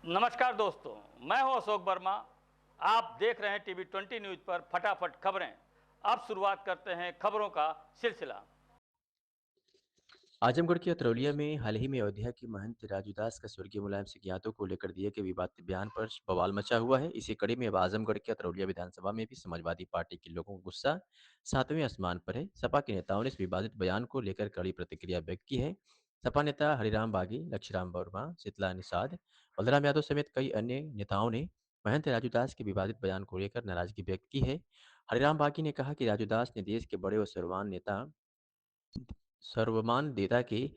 नमस्कार दोस्तों, मैं हूं अशोक वर्मा। आप देख रहे हैं टीवी 20 न्यूज पर फटाफट खबरें। अब शुरुआत करते हैं खबरों का सिलसिला। आजमगढ़ के अतरौलिया में हाल ही में अयोध्या के महंत राजूदास का स्वर्गीय मुलायम सिंह यादव को लेकर दिए गए विवादित बयान पर बवाल मचा हुआ है। इसी कड़ी में अब आजमगढ़ के अतरौलिया विधानसभा में भी समाजवादी पार्टी के लोगों का गुस्सा सातवें आसमान पर है। सपा के नेताओं ने इस विवादित बयान को लेकर कड़ी प्रतिक्रिया व्यक्त की है। सपा नेता हरिराम बागी, लक्ष्यराम वर्मा, शीतला निषाद, बलराम यादव समेत कई अन्य नेताओं ने महंत राजूदास के विवादित बयान को लेकर नाराजगी व्यक्त की है। हरिराम बागी ने कहा कि राजूदास ने देश के बड़े और सर्वमान नेता के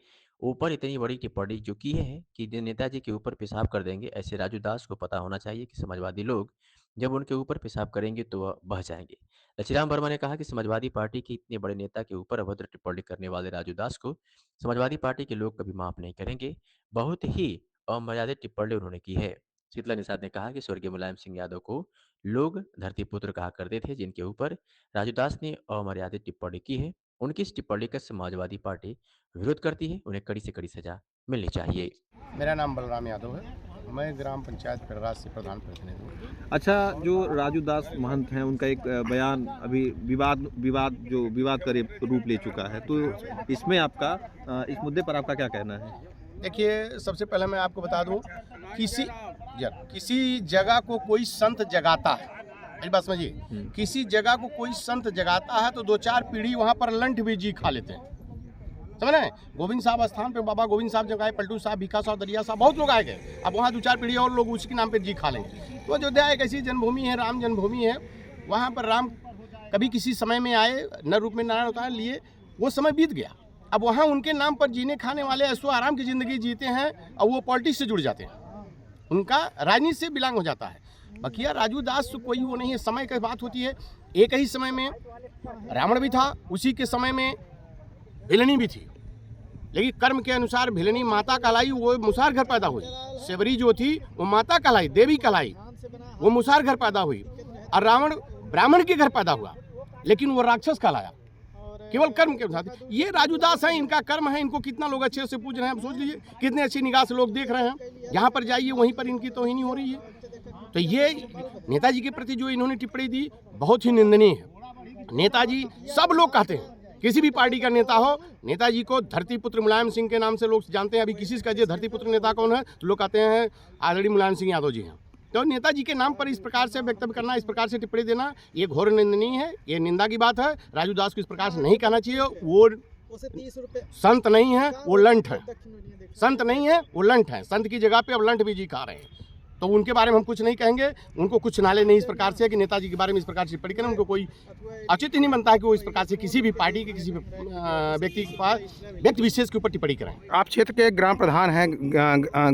ऊपर इतनी बड़ी टिप्पणी जो की है कि नेताजी के ऊपर पेशाब कर देंगे। ऐसे राजू दास को पता होना चाहिए कि समाजवादी लोग जब उनके ऊपर पेशाब करेंगे तो वह बह जाएंगे। लक्ष्मीराम वर्मा ने कहा कि समाजवादी पार्टी के इतने बड़े नेता के ऊपर अभद्र टिप्पणी करने वाले राजू दास को समाजवादी पार्टी के लोग कभी माफ नहीं करेंगे। बहुत ही अमर्यादित टिप्पणी उन्होंने की है। शीतला निषाद ने कहा कि स्वर्गीय मुलायम सिंह यादव को लोग धरतीपुत्र कहा करते थे, जिनके ऊपर राजूदास ने अमर्यादित टिप्पणी की है। उनकी इस टिप्पणी का समाजवादी पार्टी विरोध करती है। उन्हें कड़ी से कड़ी सजा मिलनी चाहिए। मेरा नाम बलराम यादव है। मैं ग्राम पंचायत प्रराज से प्रधान प्रतिनिधि हूँ। अच्छा, जो राजू दास महंत हैं उनका एक बयान अभी विवाद का रूप ले चुका है, तो इसमें आपका इस मुद्दे पर आपका क्या कहना है? देखिए, सबसे पहले मैं आपको बता दूं, किसी जगह को कोई संत जगाता है, मेरी बात समझिए, किसी जगह को कोई संत जगाता है तो 2-4 पीढ़ी वहाँ पर लंठ भी जी खा लेते हैं, समझ रहे हैं। गोविंद साहब स्थान पे बाबा गोविंद साहब जगाए, पलटू साहब, भीखा साहब, दरिया साहब, बहुत लोग आए गए। अब वहाँ 2-4 पीढ़ी और लोग उसी के नाम पे जी खा लेंगे। तो अयोध्या एक ऐसी जन्मभूमि है, राम जन्मभूमि है। वहाँ पर राम कभी किसी समय में आए, नर रूप में नारायण अवतार लिए, वो समय बीत गया। अब वहाँ उनके नाम पर जीने खाने वाले ऐसो आराम की ज़िंदगी जीते हैं और वो पॉलिटिक्स से जुड़ जाते हैं, उनका राजनीति से बिलोंग हो जाता है। बकिया राजू दास कोई वो नहीं है, समय की बात होती है। एक ही समय में रावण भी था, उसी के समय में भिलनी भी थी, लेकिन कर्म के अनुसार भिलनी माता कहलाई, वो मुसार घर पैदा हुई। सेवरी जो थी वो माता कहलाई, देवी कहलाई, वो मुसार घर पैदा हुई। और रावण ब्राह्मण के घर पैदा हुआ, लेकिन वो राक्षस कहलाया, केवल कर्म के अनुसार। ये राजू दास हैं, इनका कर्म है। इनको कितना लोग अच्छे से पूज रहे हैं, आप सोच लीजिए, कितने अच्छी निगाह से लोग देख रहे हैं। यहाँ पर जाइए, वहीं पर इनकी तौहीनी हो रही है। तो ये नेताजी के प्रति जो इन्होंने टिप्पणी दी, बहुत ही निंदनीय है। नेताजी, सब लोग कहते हैं, किसी भी पार्टी का नेता हो, नेताजी को धरती पुत्र मुलायम सिंह के नाम से लोग जानते हैं। अभी किसी से कहिए धरती पुत्र नेता कौन है, तो लोग कहते हैं आदरणीय मुलायम सिंह यादव जी हैं। तो नेताजी के नाम पर इस प्रकार से वक्तव्य करना, इस प्रकार से टिप्पणी देना, ये घोर निंदनीय है, ये निंदा की बात है। राजू दास को इस प्रकार से नहीं कहना चाहिए। वो संत नहीं है, वो लंठ है। संत नहीं है, वो लंठ है। संत की जगह पे अब लंठ भी जी खा रहे हैं। तो उनके बारे में हम कुछ नहीं कहेंगे। उनको कुछ नाले नहीं इस प्रकार से कि नेताजी के बारे में इस प्रकार से टिप्पणी करें। उनको कोई औचित्य नहीं बनता है कि वो इस प्रकार से किसी भी पार्टी के किसी भी व्यक्ति के पास, व्यक्ति विशेष के ऊपर टिप्पणी करें। आप क्षेत्र के ग्राम प्रधान हैं,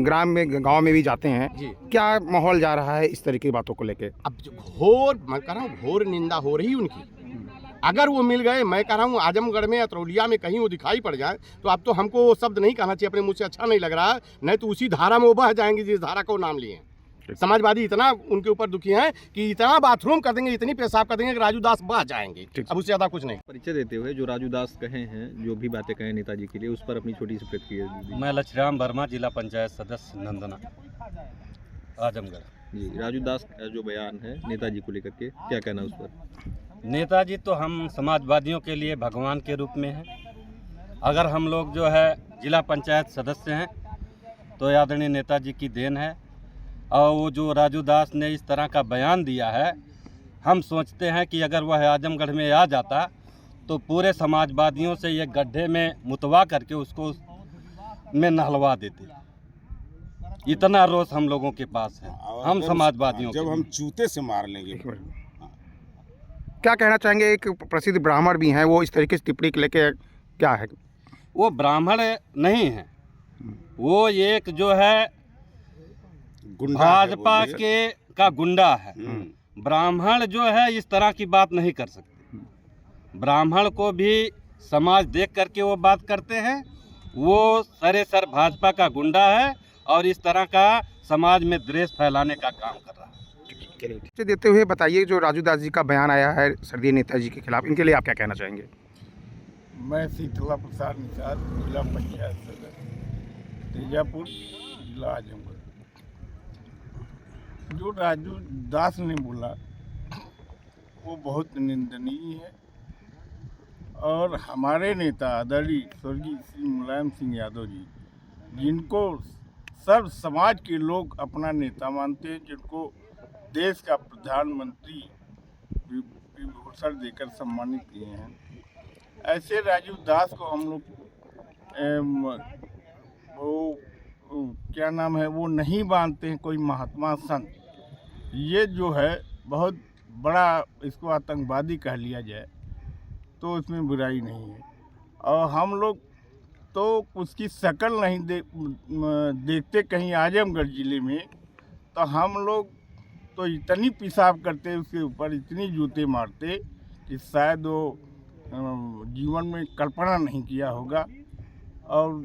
ग्राम में, गांव में भी जाते हैं, क्या माहौल जा रहा है इस तरह की बातों को लेकर? अब घोर, मैं कह रहा हूँ, घोर निंदा हो रही उनकी। अगर वो मिल गए, मैं कह रहा हूँ आजमगढ़ में, अतरौलिया में कहीं वो दिखाई पड़ जाए, तो अब तो हमको वो शब्द नहीं कहना चाहिए, अपने मुँह से अच्छा नहीं लग रहा है। नहीं तो उसी धारा में वो बह जाएंगे जिस धारा को नाम लिए। समाजवादी इतना उनके ऊपर दुखी हैं कि इतना बाथरूम कर देंगे, इतनी पेशाब कर देंगे कि राजू दास बह जाएंगे। अब उससे ज्यादा कुछ नहीं। परिचय देते हुए जो राजू दास कहे हैं, जो भी बातें कहे नेताजी के लिए, उस पर अपनी छोटी सी प्रतिक्रिया दीजिए। मैं लक्ष्यराम वर्मा, जिला पंचायत सदस्य नंदना, आजमगढ़। जी, राजू दास का जो बयान है नेताजी को लेकर के, क्या कहना उस पर? नेताजी तो हम समाजवादियों के लिए भगवान के रूप में हैं। अगर हम लोग जो है जिला पंचायत सदस्य हैं तो आदरणीय नेताजी की देन है। और वो जो राजू दास ने इस तरह का बयान दिया है, हम सोचते हैं कि अगर वह आजमगढ़ में आ जाता तो पूरे समाजवादियों से ये गड्ढे में मुतवा करके उसको में नहलवा देते। इतना रोष हम लोगों के पास है, हम समाजवादियों जब हम जूते से मार लेंगे। क्या कहना चाहेंगे? एक प्रसिद्ध ब्राह्मण भी हैं, वो इस तरीके से टिप्पणी लेके क्या है? वो ब्राह्मण नहीं है, वो एक जो है भाजपा के का गुंडा है। ब्राह्मण जो है इस तरह की बात नहीं कर सकते। ब्राह्मण को भी समाज देख करके वो बात करते हैं। वो सरेसर भाजपा का गुंडा है और इस तरह का समाज में द्वेष फैलाने का काम कर रहा है। देते हुए बताइए, जो राजू दास जी का बयान आया है स्वर्गीय नेताजी के खिलाफ, इनके लिए आप क्या कहना चाहेंगे? मैं शीतला प्रसाद निषाद, जिला पंचायत सदस्य तेजापुर, जिला आजमगढ़। जो राजू दास ने बोला वो बहुत निंदनीय है और हमारे नेता आदरणीय स्वर्गीय श्री मुलायम सिंह यादव जी, जिनको सब समाज के लोग अपना नेता मानते हैं, जिनको देश का प्रधानमंत्री विभूषण देकर सम्मानित किए हैं, ऐसे राजू दास को हम लोग वो क्या नाम है वो नहीं मानते हैं कोई महात्मा संत। ये जो है बहुत बड़ा, इसको आतंकवादी कह लिया जाए तो इसमें बुराई नहीं है। और हम लोग तो उसकी शक्ल नहीं देखते कहीं आजमगढ़ ज़िले में, तो हम लोग तो इतनी पेशाब करते उसके ऊपर, इतनी जूते मारते कि शायद वो जीवन में कल्पना नहीं किया होगा। और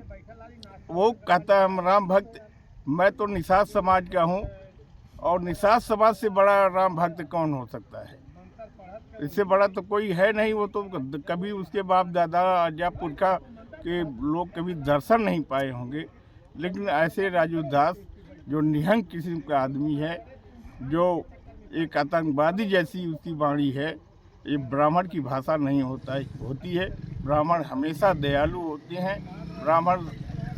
वो कहता है हम राम भक्त, मैं तो निषाद समाज का हूँ और निषाद समाज से बड़ा राम भक्त कौन हो सकता है? इससे बड़ा तो कोई है नहीं। वो तो कभी उसके बाप दादा या पुरखा के लोग कभी दर्शन नहीं पाए होंगे। लेकिन ऐसे राजू दास जो निहंग किस्म का आदमी है, जो एक आतंकवादी जैसी उसकी वाणी है, ये ब्राह्मण की भाषा नहीं होती है। ब्राह्मण हमेशा दयालु होते हैं। ब्राह्मण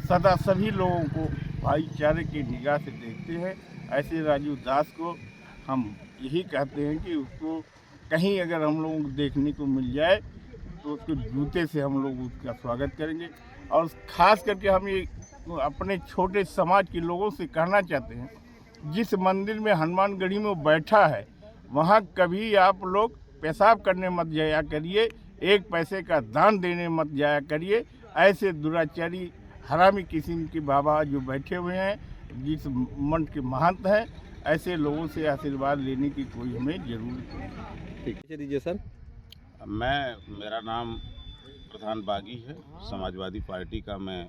सदा सभी लोगों को भाईचारे की निगाह से देखते हैं। ऐसे राजू दास को हम यही कहते हैं कि उसको कहीं अगर हम लोगों को देखने को मिल जाए तो उसको जूते से हम लोग उसका स्वागत करेंगे। और ख़ास करके हम ये अपने छोटे समाज के लोगों से कहना चाहते हैं, जिस मंदिर में हनुमानगढ़ी में वो बैठा है, वहाँ कभी आप लोग पेशाब करने मत जाया करिए, एक पैसे का दान देने मत जाया करिए। ऐसे दुराचारी हरामी किस्म के बाबा जो बैठे हुए हैं, जिस मन के महंत हैं, ऐसे लोगों से आशीर्वाद लेने की कोई हमें ज़रूरत नहीं। ठीक है, दीजिए सर। मेरा नाम प्रधान बागी है, समाजवादी पार्टी का मैं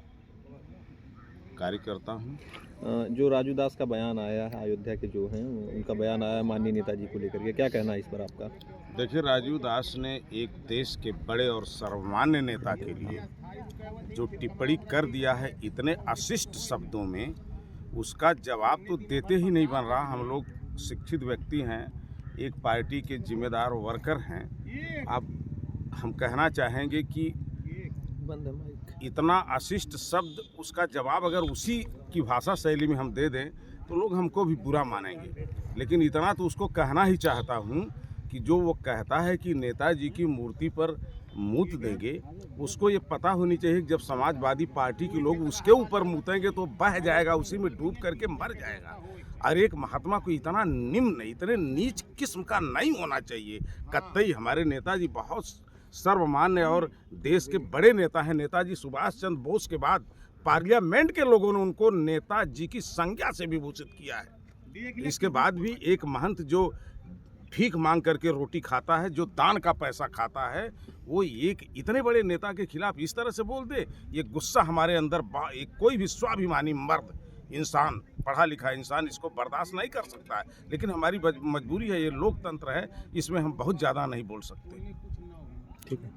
कार्यकर्ता हूँ। जो राजू दास का बयान आया है, अयोध्या के जो हैं उनका बयान आया माननीय नेताजी को लेकर के, क्या कहना है इस पर आपका? देखिए, राजू दास ने एक देश के बड़े और सर्वमान्य नेता के लिए जो टिप्पणी कर दिया है इतने अशिष्ट शब्दों में, उसका जवाब तो देते ही नहीं बन रहा। हम लोग शिक्षित व्यक्ति हैं, एक पार्टी के जिम्मेदार वर्कर हैं। अब हम कहना चाहेंगे कि इतना अशिष्ट शब्द, उसका जवाब अगर उसी की भाषा शैली में हम दे दें तो लोग हमको भी बुरा मानेंगे। लेकिन इतना तो उसको कहना ही चाहता हूँ कि जो वो कहता है कि नेताजी की मूर्ति पर मूत देंगे, उसको ये पता होनी चाहिए कि जब समाजवादी पार्टी के लोग उसके ऊपर मूतेंगे तो बह जाएगा, उसी में डूब करके मर जाएगा। और एक महात्मा को इतना निम्न, इतने नीच किस्म का नहीं होना चाहिए कतई। हमारे नेताजी बहुत सर्वमान्य और देश के बड़े नेता हैं। नेताजी सुभाष चंद्र बोस के बाद पार्लियामेंट के लोगों ने उनको नेताजी की संज्ञा से विभूषित किया है। इसके बाद भी एक महंत जो भीख मांग करके रोटी खाता है, जो दान का पैसा खाता है, वो एक इतने बड़े नेता के खिलाफ इस तरह से बोल दे, ये गुस्सा हमारे अंदर एक कोई भी स्वाभिमानी मर्द इंसान, पढ़ा लिखा इंसान इसको बर्दाश्त नहीं कर सकता है। लेकिन हमारी मजबूरी है, ये लोकतंत्र है, इसमें हम बहुत ज़्यादा नहीं बोल सकते। ठीक है।